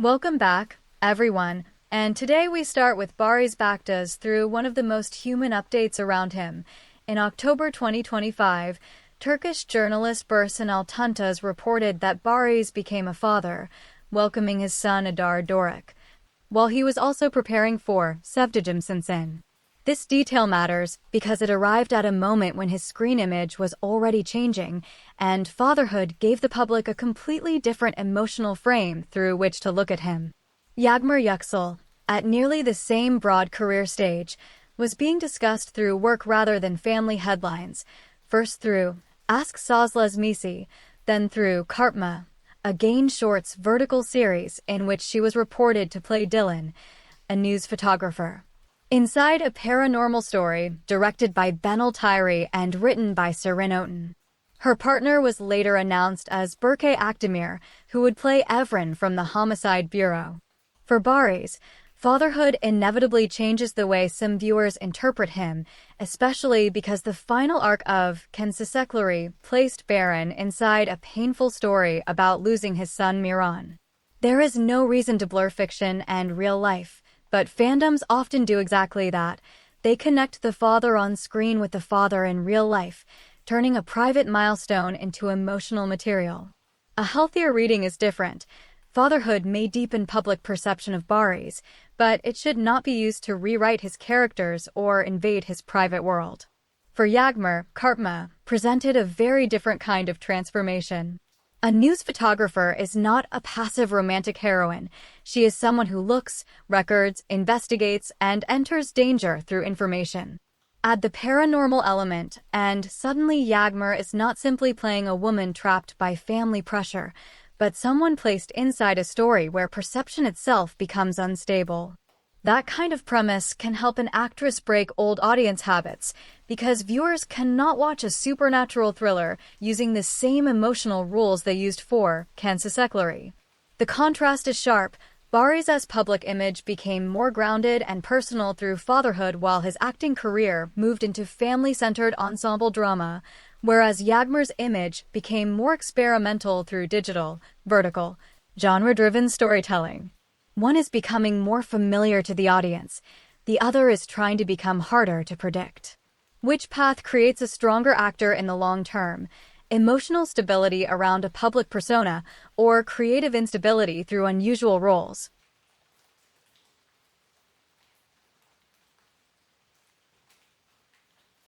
Welcome back, everyone, and today we start with Baris Baktas through one of the most human updates around him. In October 2025, Turkish journalist Bursan Altuntas reported that Baris became a father, welcoming his son Adar Doruk, while he was also preparing for Sevdicim Sinsin. This detail matters because it arrived at a moment when his screen image was already changing, and fatherhood gave the public a completely different emotional frame through which to look at him. Yagmur Yuksel, at nearly the same broad career stage, was being discussed through work rather than family headlines, first through Ask Sazlaz Misi, then through Kartma, a Gain Shorts vertical series in which she was reported to play Dylan, a news photographer. Inside a paranormal story directed by Benel Tyree and written by Serin Oten. Her partner was later announced as Berke Akdemir, who would play Evren from the Homicide Bureau. For Baris, fatherhood inevitably changes the way some viewers interpret him, especially because the final arc of Kensisekleri placed Baron inside a painful story about losing his son Miran. There is no reason to blur fiction and real life, but fandoms often do exactly that. They connect the father on screen with the father in real life, turning a private milestone into emotional material. A healthier reading is different. Fatherhood may deepen public perception of Baris, but it should not be used to rewrite his characters or invade his private world. For Yagmur, Kartma presented a very different kind of transformation. A news photographer is not a passive romantic heroine. She is someone who looks, records, investigates, and enters danger through information. Add the paranormal element, and suddenly Yagmur is not simply playing a woman trapped by family pressure, but someone placed inside a story where perception itself becomes unstable. That kind of premise can help an actress break old audience habits, because viewers cannot watch a supernatural thriller using the same emotional rules they used for Kensisekleri. The contrast is sharp. Baris' public image became more grounded and personal through fatherhood while his acting career moved into family-centered ensemble drama, whereas Yagmur's image became more experimental through digital, vertical, genre-driven storytelling. One is becoming more familiar to the audience, the other is trying to become harder to predict. Which path creates a stronger actor in the long term? Emotional stability around a public persona, or creative instability through unusual roles?